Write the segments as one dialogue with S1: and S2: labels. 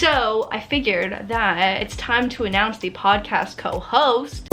S1: So I figured that it's time to announce the podcast co-host.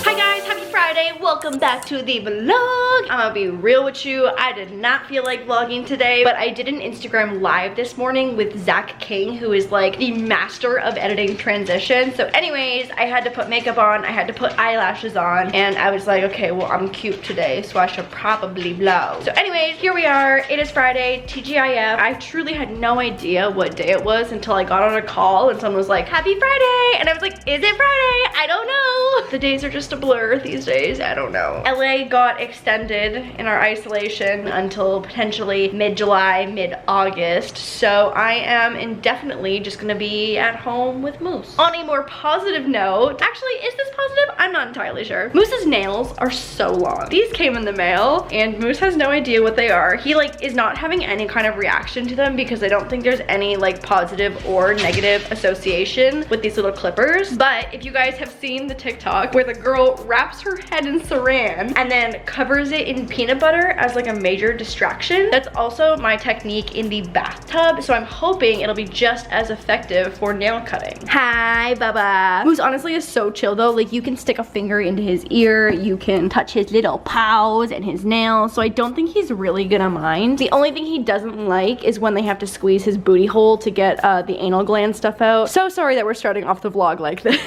S1: Hi guys, happy Friday. Welcome back to the vlog. I'm gonna be real with you. I did not feel like vlogging today, but I did an Instagram live this morning with Zach King, who is like the master of editing transitions. So anyways, I had to put makeup on, I had to put eyelashes on, and I was like, okay, well, I'm cute today, so I should probably vlog. So anyways, here we are. It is Friday, TGIF. I truly had no idea what day it was until I got on a call and someone was like, happy Friday, and I was like, is it Friday? I don't know. The days are just a blur these days. I don't know. LA got extended in our isolation until potentially mid-July, mid-August. So I am indefinitely just gonna be at home with Moose. On a more positive note, actually, is this positive? I'm not entirely sure. Moose's nails are so long. These came in the mail and Moose has no idea what they are. He like is not having any kind of reaction to them because I don't think there's any like positive or negative association with these little clippers. But if you guys have seen the TikTok where the girl wraps her head in saran and then covers it in peanut butter as like a major distraction, that's also my technique in the bathtub. So I'm hoping it'll be just as effective for nail cutting. Hi, Baba. Moose honestly is so chill though. Like you can stick a finger into his ear, you can touch his little paws and his nails. So I don't think he's really gonna mind. The only thing he doesn't like is when they have to squeeze his booty hole to get the anal gland stuff out. So sorry that we're starting off the vlog like this.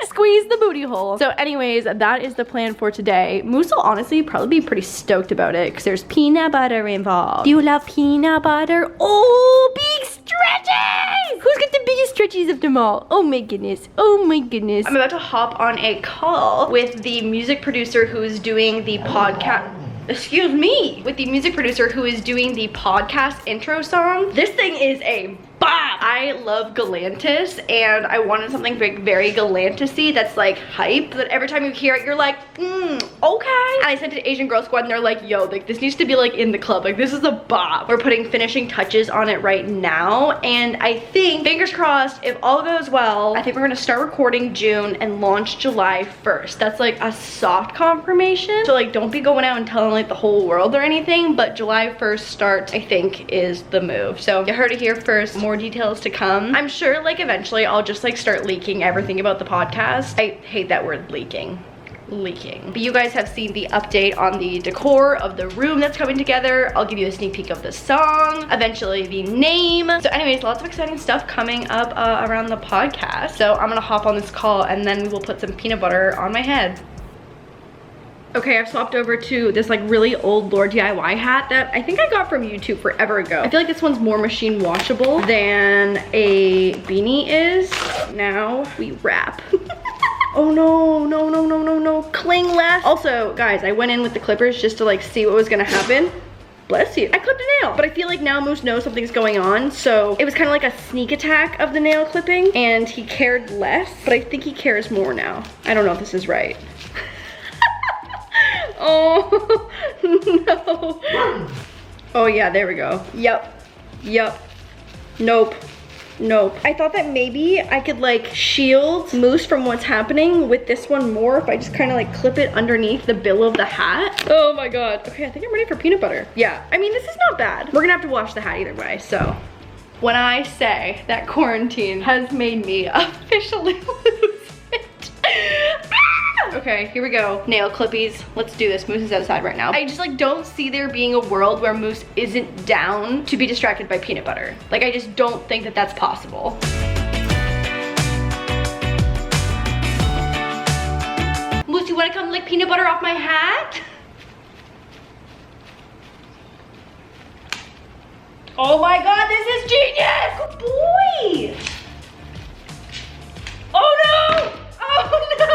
S1: Squeeze the booty hole. So anyways, that is the plan for today. Moose will honestly probably be pretty stoked about it because there's peanut butter involved. Do you love peanut butter? Oh, big stretchies! Who's got the biggest stretchies of them all? Oh my goodness. Oh my goodness. I'm about to hop on a call with the music producer who is doing the podcast. Excuse me, with the music producer who is doing the podcast intro song. This thing is a bop. I love Galantis and I wanted something very Galantis-y that's like hype, that every time you hear it you're like, okay. And I sent it to Asian Girl Squad and they're like, yo, like this needs to be like in the club, like this is a bop. We're putting finishing touches on it right now and I think, fingers crossed, if all goes well, I think we're gonna start recording June and launch July 1st. That's like a soft confirmation, so like don't be going out and telling like the whole world or anything, but July 1st start I think is the move. So you heard it here first. More details to come. I'm sure like eventually I'll just like start leaking everything about the podcast. I hate that word leaking. But you guys have seen the update on the decor of the room that's coming together. I'll give you a sneak peek of the song, eventually the name. So anyways, lots of exciting stuff coming up around the podcast. So I'm gonna hop on this call and then we will put some peanut butter on my head. Okay, I've swapped over to this like really old LaurDIY hat that I think I got from YouTube forever ago. I feel like this one's more machine washable than a beanie is. Now we wrap. Oh no, cling less. Also, guys, I went in with the clippers just to like see what was gonna happen. Bless you. I clipped a nail, but I feel like now Moose knows something's going on, so it was kind of like a sneak attack of the nail clipping and he cared less, but I think he cares more now. I don't know if this is right. Oh, no. Oh yeah, there we go. Yep. Nope. I thought that maybe I could like shield Moose from what's happening with this one more if I just kind of like clip it underneath the bill of the hat. Oh my god. Okay, I think I'm ready for peanut butter. Yeah, I mean, this is not bad. We're gonna have to wash the hat either way, so. When I say that quarantine has made me officially lose it. Okay, here we go. Nail clippies. Let's do this. Moose is outside right now. I just like don't see there being a world where Moose isn't down to be distracted by peanut butter. Like I just don't think that that's possible. Moose, you wanna come lick peanut butter off my hat? Oh my god, this is genius! Good boy! Oh no! Oh no!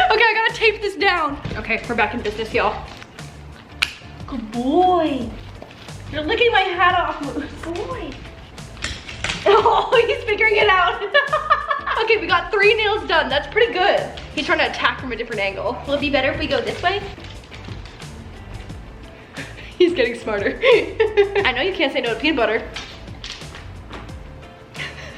S1: Okay, I gotta tape this down. Okay, we're back in business, y'all. Good boy. You're licking my hat off. Good boy. Oh, he's figuring it out. Okay, we got 3 nails done. That's pretty good. He's trying to attack from a different angle. Will it be better if we go this way? He's getting smarter. I know you can't say no to peanut butter.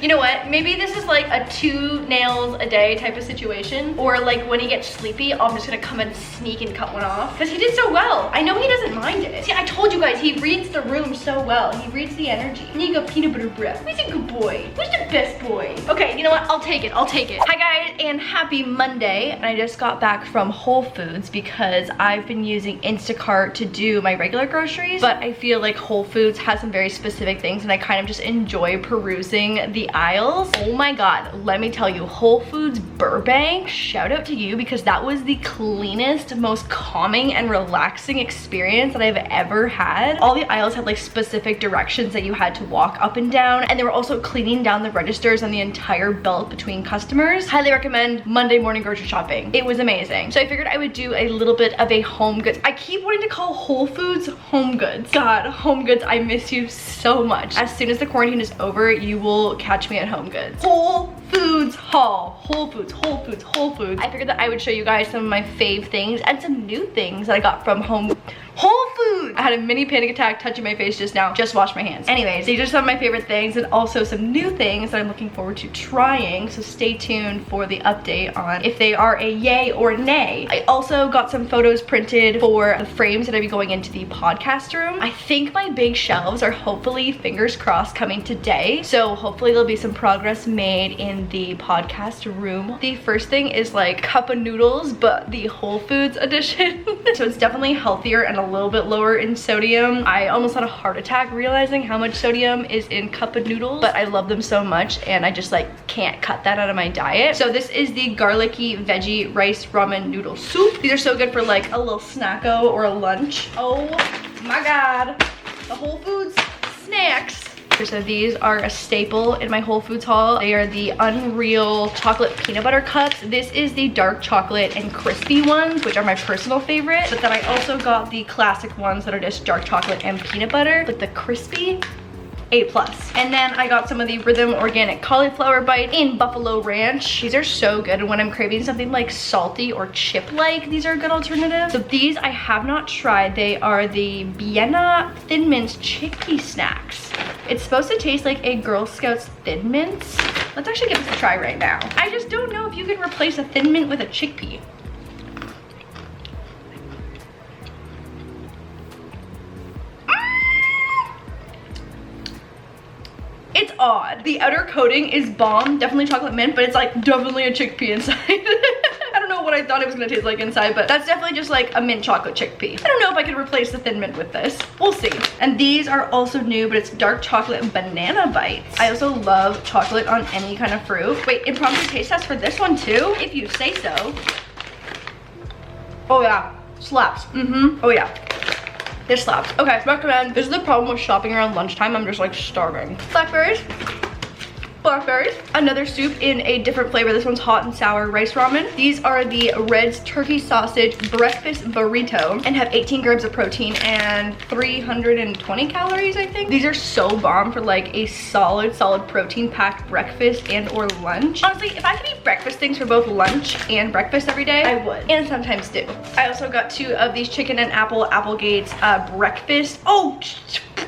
S1: You know what? Maybe this is like a 2 nails a day type of situation. Or like when he gets sleepy, I'm just gonna come and sneak and cut one off. Because he did so well. I know he doesn't mind it. See, I told you guys, he reads the room so well. He reads the energy. And you go peanut butter breath. Who's a good boy? Who's the best boy? Okay, you know what? I'll take it. I'll take it. Hi guys, and happy Monday. And I just got back from Whole Foods because I've been using Instacart to do my regular groceries. But I feel like Whole Foods has some very specific things and I kind of just enjoy perusing the aisles. Oh my God, let me tell you, Whole Foods Burbank, shout out to you because that was the cleanest, most calming and relaxing experience that I've ever had. All the aisles had like specific directions that you had to walk up and down, and they were also cleaning down the registers and the entire belt between customers. Highly recommend Monday morning grocery shopping. It was amazing. So I figured I would do a little bit of a home goods. I keep wanting to call Whole Foods Home Goods. God, Home Goods, I miss you so much. As soon as the quarantine is over, you will catch me at Home Goods. Whole Foods haul. Whole Foods, Whole Foods, Whole Foods. I figured that I would show you guys some of my fave things and some new things that I got from Whole Foods. I had a mini panic attack touching my face just now. Just washed my hands. Anyways, these are some of my favorite things and also some new things that I'm looking forward to trying. So stay tuned for the update on if they are a yay or nay. I also got some photos printed for the frames that I'll be going into the podcast room. I think my big shelves are hopefully, fingers crossed, coming today. So hopefully there'll be some progress made in the podcast room. The first thing is like cup of noodles, but the Whole Foods edition. So it's definitely healthier and a little bit lower in sodium. I almost had a heart attack realizing how much sodium is in cup of noodles, but I love them so much and I just like can't cut that out of my diet. So this is the garlicky veggie rice ramen noodle soup. These are so good for like a little snacko or a lunch. Oh my God, the Whole Foods snacks. So these are a staple in my Whole Foods haul. They are the Unreal chocolate peanut butter cups. This is the dark chocolate and crispy ones, which are my personal favorite. But then I also got the classic ones that are just dark chocolate and peanut butter. But the crispy, A+. And then I got some of the Rhythm Organic Cauliflower Bites in Buffalo Ranch. These are so good, and when I'm craving something like salty or chip-like, these are a good alternative. So these I have not tried. They are the Vienna Thin Mints chickpea snacks. It's supposed to taste like a Girl Scouts Thin Mints. Let's actually give this a try right now. I just don't know if you can replace a Thin Mint with a chickpea. It's odd. The outer coating is bomb, definitely chocolate mint, but it's like definitely a chickpea inside. I don't know what I thought it was gonna taste like inside, but that's definitely just like a mint chocolate chickpea. I don't know if I could replace the Thin Mint with this. We'll see. And these are also new, but it's dark chocolate and banana bites. I also love chocolate on any kind of fruit. Wait, impromptu taste test for this one too, if you say so. Oh yeah, slaps. Oh yeah. This slaps. Okay, recommend. This is the problem with shopping around lunchtime. I'm just like starving. Blackberries. Blackberries. Another soup in a different flavor. This one's hot and sour rice ramen. These are the Red's turkey sausage breakfast burrito and have 18 grams of protein and 320 calories, I think. These are so bomb for like a solid protein packed breakfast and or lunch. Honestly, if I could eat breakfast things for both lunch and breakfast every day, I would. And sometimes do. I also got 2 of these chicken and Applegate's breakfast. Oh,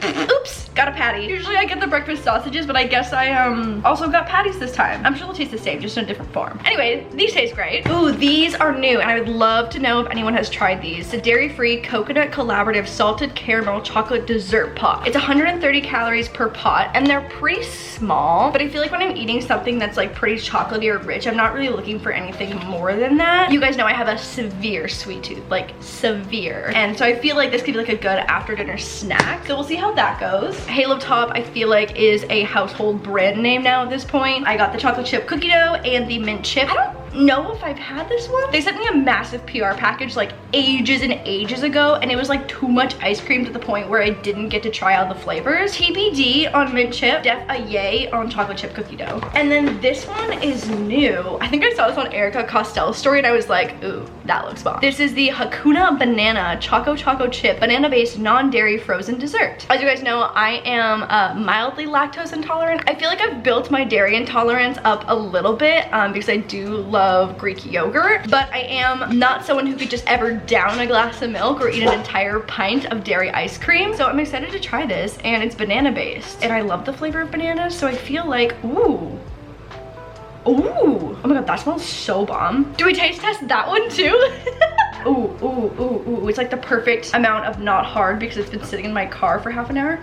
S1: oops, got a patty. Usually I get the breakfast sausages, but I guess I also got patties this time. I'm sure they'll taste the same, just in a different form. Anyway, these taste great. Ooh, these are new, and I would love to know if anyone has tried these. The dairy-free coconut collaborative salted caramel chocolate dessert pot. It's 130 calories per pot, and they're pretty small, but I feel like when I'm eating something that's like pretty chocolatey or rich, I'm not really looking for anything more than that. You guys know I have a severe sweet tooth, like severe. And so I feel like this could be like a good after dinner snack. So we'll see how that goes. Halo Top, I feel like, is a household brand name now at this point. I got the chocolate chip cookie dough and the mint chip. I don't know if I've had this one. They sent me a massive PR package like ages and ages ago, and it was like too much ice cream to the point where I didn't get to try all the flavors. TBD on mint chip, def a yay on chocolate chip cookie dough. And then this one is new. I think I saw this on Erica Costell's story and I was like, ooh, that looks bomb. This is the Hakuna Banana Choco Chip banana-based non-dairy frozen dessert. As you guys know, I am mildly lactose intolerant. I feel like I've built my dairy intolerance up a little bit because I do love love Greek yogurt, but I am not someone who could just ever down a glass of milk or eat an entire pint of dairy ice cream. So I'm excited to try this, and it's banana based. And I love the flavor of bananas, so I feel like, ooh. Ooh, oh my god, that smells so bomb. Do we taste test that one too? Ooh, ooh, ooh, ooh. It's like the perfect amount of not hard because it's been sitting in my car for half an hour.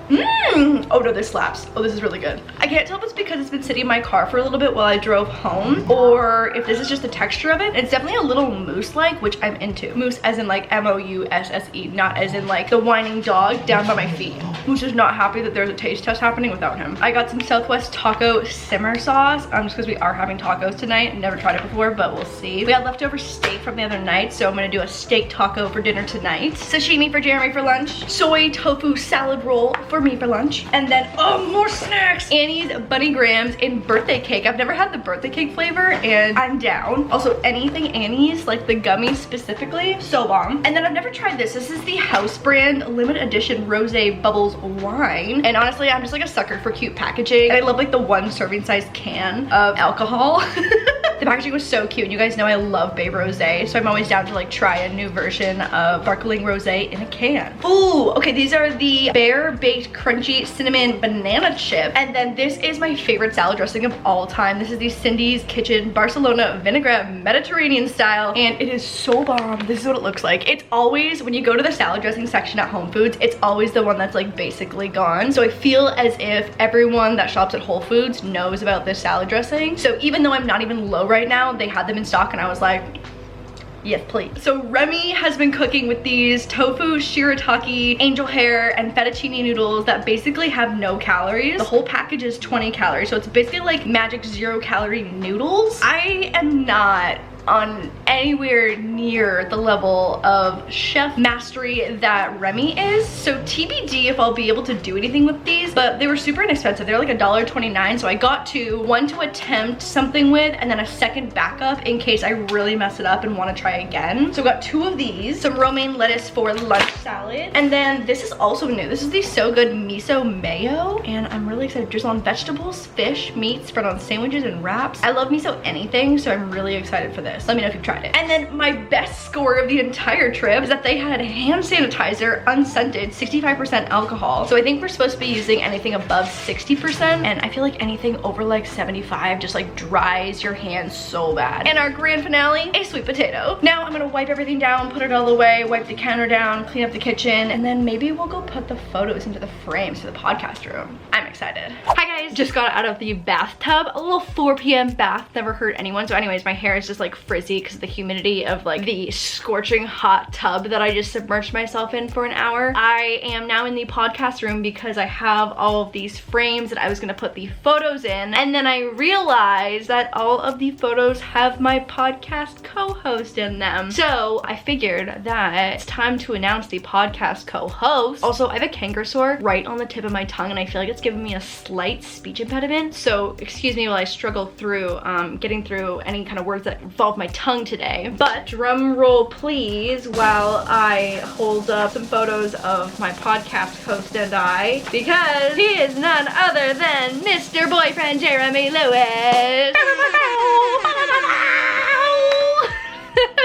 S1: Oh no, this slaps. Oh, this is really good. I can't tell if it's because it's been sitting in my car for a little bit while I drove home, or if this is just the texture of it. It's definitely a little mousse-like, which I'm into. Mousse as in like M-O-U-S-S-E, not as in like the whining dog down by my feet. Mousse is not happy that there's a taste test happening without him. I got some Southwest taco simmer sauce, just because we are having tacos tonight. Never tried it before, but we'll see. We had leftover steak from the other night, so I'm gonna do a steak taco for dinner tonight. Sashimi for Jeremy for lunch. Soy tofu salad roll for me for lunch. And then, oh, more snacks. Annie's Bunny Grahams and birthday cake. I've never had the birthday cake flavor, and I'm down. Also, anything Annie's, like the gummies specifically, so bomb. And then I've never tried this. This is the house brand limited edition Rosé Bubbles wine. And honestly, I'm just like a sucker for cute packaging. And I love like the 1 serving size can of alcohol. The packaging was so cute. You guys know I love Babe Rosé, so I'm always down to like try a new version of sparkling rosé in a can. Ooh, okay, these are the Bear Baked Crunchy Cinnamon Banana Chip. And then this is my favorite salad dressing of all time. This is the Cindy's Kitchen Barcelona Vinaigrette Mediterranean style, and it is so bomb. This is what it looks like. It's always, when you go to the salad dressing section at Home Foods, it's always the one that's like basically gone. So I feel as if everyone that shops at Whole Foods knows about this salad dressing. So even though I'm not even low right now, they had them in stock and I was like, yes, please. So Remy has been cooking with these tofu, shirataki, angel hair, and fettuccine noodles that basically have no calories. The whole package is 20 calories, so it's basically like magic 0-calorie noodles. I am not on anywhere near the level of chef mastery that Remy is, so TBD if I'll be able to do anything with these, but they were super inexpensive. They're like $1.29, so I got one to attempt something with, and then a second backup in case I really mess it up and want to try again. So I got 2 of these, some romaine lettuce for lunch salad, and then this is also new. This is the So Good miso mayo, and I'm really excited. Drizzle on vegetables, fish, meat, spread on sandwiches and wraps. I love miso anything, so I'm really excited for this. Let me know if you've tried it. And then my best score of the entire trip is that they had hand sanitizer, unscented, 65% alcohol. So I think we're supposed to be using anything above 60%, and I feel like anything over like 75 just like dries your hands so bad. And our grand finale, a sweet potato. Now I'm gonna wipe everything down, put it all away, wipe the counter down, clean up the kitchen, and then maybe we'll go put the photos into the frames for the podcast room. I'm excited. Hi guys, just got out of the bathtub. A little 4 p.m. bath, never hurt anyone. So anyways, my hair is just like frizzy because of the humidity of like the scorching hot tub that I just submerged myself in for an hour. I am now in the podcast room because I have all of these frames that I was gonna put the photos in, and then I realized that all of the photos have my podcast co-host in them. So I figured that it's time to announce the podcast co-host. Also, I have a canker sore right on the tip of my tongue, and I feel like it's giving me a slight speech impediment. So excuse me while I struggle through getting through any kind of words that involve my tongue today. But drum roll please while I hold up some photos of my podcast host and I, because he is none other than Mr. Boyfriend Jeremy Lewis.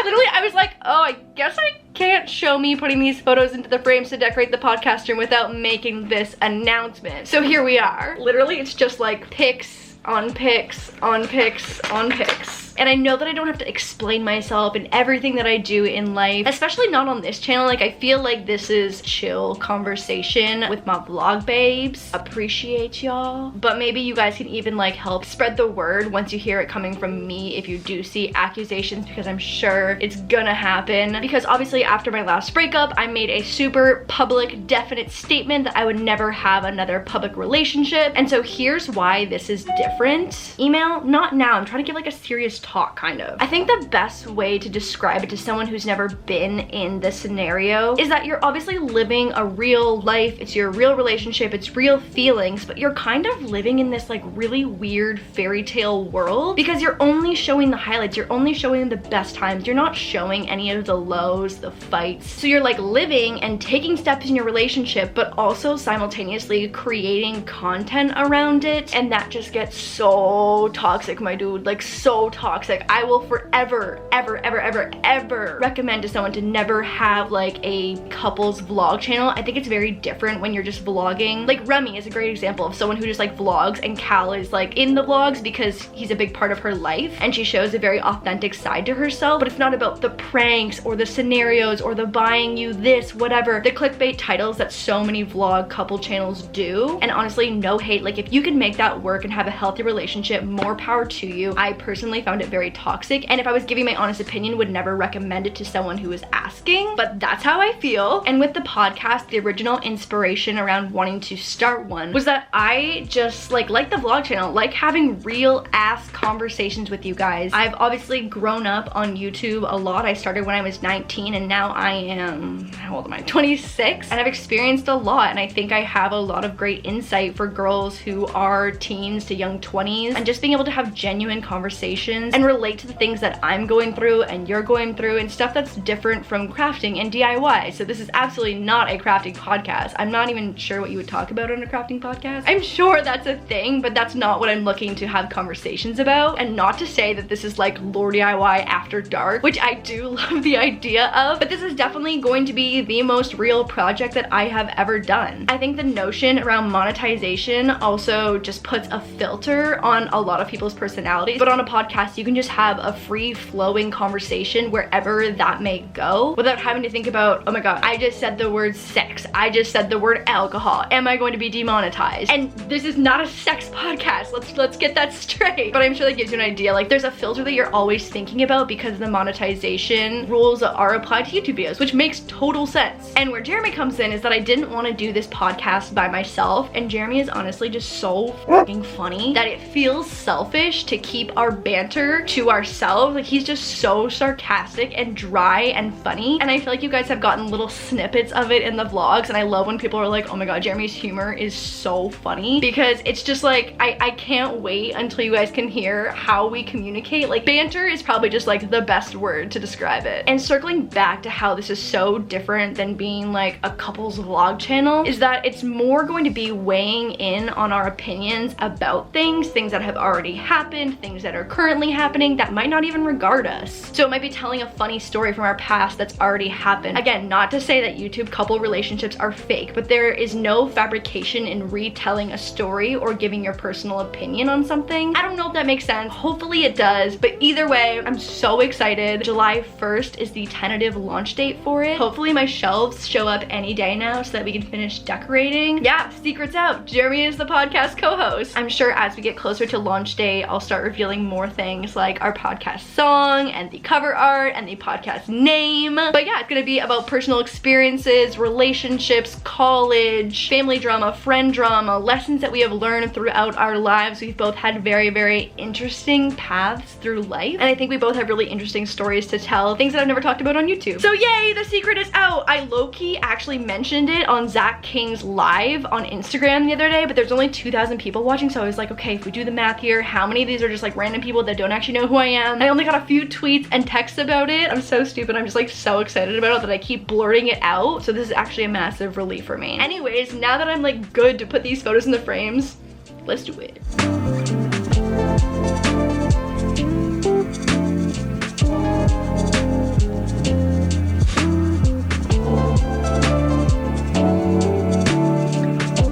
S1: Literally, I was like, oh, I guess I can't show me putting these photos into the frames to decorate the podcast room without making this announcement. So here we are. Literally, it's just like pics on pics on pics on pics. And I know that I don't have to explain myself and everything that I do in life, especially not on this channel. Like, I feel like this is chill conversation with my vlog babes. Appreciate y'all. But maybe you guys can even like help spread the word once you hear it coming from me if you do see accusations, because I'm sure it's gonna happen. Because obviously after my last breakup, I made a super public, definite statement that I would never have another public relationship. And so here's why this is different. Email, not now. I'm trying to give like a serious talk, kind of. I think the best way to describe it to someone who's never been in this scenario is that you're obviously living a real life. It's your real relationship, it's real feelings, but you're kind of living in this like really weird fairy tale world because you're only showing the highlights, you're only showing the best times, you're not showing any of the lows, the fights. So you're like living and taking steps in your relationship, but also simultaneously creating content around it, and that just gets so toxic, my dude, like so toxic. toxic. I will forever, ever recommend to someone to never have like a couples vlog channel. I think it's very different when you're just vlogging. Like Remy is a great example of someone who just like vlogs, and Cal is like in the vlogs because he's a big part of her life and she shows a very authentic side to herself, but it's not about the pranks or the scenarios or the buying you this, whatever, the clickbait titles that so many vlog couple channels do. And honestly, no hate, like if you can make that work and have a healthy relationship, more power to you. I personally found it very toxic, and if I was giving my honest opinion, would never recommend it to someone who was asking, but that's how I feel. And with the podcast, the original inspiration around wanting to start one was that I just like the vlog channel, like having real ass conversations with you guys. I've obviously grown up on YouTube a lot. I started when I was 19 and now I am, how old am I, 26, and I've experienced a lot, and I think I have a lot of great insight for girls who are teens to young 20s, and just being able to have genuine conversations and relate to the things that I'm going through and you're going through, and stuff that's different from crafting and DIY. So this is absolutely not a crafting podcast. I'm not even sure what you would talk about on a crafting podcast. I'm sure that's a thing, but that's not what I'm looking to have conversations about. And not to say that this is like LaurDIY after dark, which I do love the idea of, but this is definitely going to be the most real project that I have ever done. I think the notion around monetization also just puts a filter on a lot of people's personalities, but on a podcast you can just have a free flowing conversation wherever that may go without having to think about, oh my god, I just said the word sex, I just said the word alcohol, am I going to be demonetized? And this is not a sex podcast, let's get that straight. But I'm sure that gives you an idea, like there's a filter that you're always thinking about because the monetization rules are applied to YouTube videos, which makes total sense. And where Jeremy comes in is that I didn't want to do this podcast by myself, and Jeremy is honestly just so fucking funny that it feels selfish to keep our banter to ourselves. Like he's just so sarcastic and dry and funny, and I feel like you guys have gotten little snippets of it in the vlogs, and I love when people are like, oh my god, Jeremy's humor is so funny, because it's just like I can't wait until you guys can hear how we communicate. Like banter is probably just like the best word to describe it. And circling back to how this is so different than being like a couples vlog channel is that it's more going to be weighing in on our opinions about things that have already happened, things that are currently happening that might not even regard us. So it might be telling a funny story from our past that's already happened. Again, not to say that YouTube couple relationships are fake, but there is no fabrication in retelling a story or giving your personal opinion on something. I don't know if that makes sense. Hopefully it does, but either way, I'm so excited. July 1st is the tentative launch date for it. Hopefully my shelves show up any day now so that we can finish decorating. Yeah, secret's out. Jeremy is the podcast co-host. I'm sure as we get closer to launch day, I'll start revealing more things like our podcast song and the cover art and the podcast name. But yeah, it's gonna be about personal experiences, relationships, college, family drama, friend drama, lessons that we have learned throughout our lives. We've both had very interesting paths through life, and I think we both have really interesting stories to tell, things that I've never talked about on YouTube. So yay, the secret is out. I low-key actually mentioned it on Zach King's live on Instagram the other day, but there's only 2,000 people watching, so I was like, okay, if we do the math here, how many of these are just like random people that don't actually know who I am? I only got a few tweets and texts about it. I'm so stupid. I'm just like so excited about it that I keep blurting it out, so this is actually a massive relief for me. Anyways, now that I'm like good to put these photos in the frames, let's do it.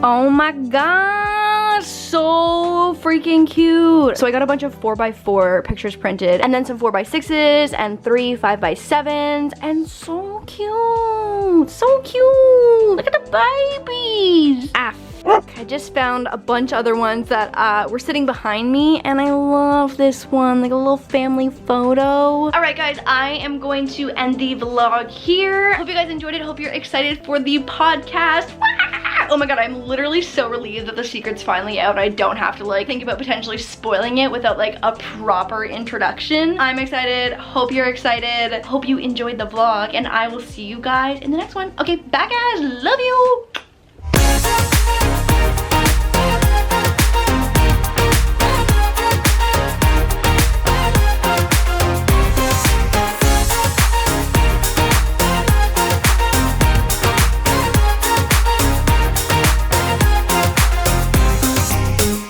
S1: Oh my god, so freaking cute. So I got a bunch of 4x4 pictures printed, and then some 4x6s and 3 5x7s, and so cute, so cute. Look at the babies. I just found a bunch of other ones that were sitting behind me, and I love this one, like a little family photo. All right guys, I am going to end the vlog here. Hope you guys enjoyed it. Hope you're excited for the podcast. Oh my god, I'm literally so relieved that the secret's finally out. I don't have to like think about potentially spoiling it without like a proper introduction. I'm excited. Hope you're excited. Hope you enjoyed the vlog, and I will see you guys in the next one. Okay, bye guys. Love you.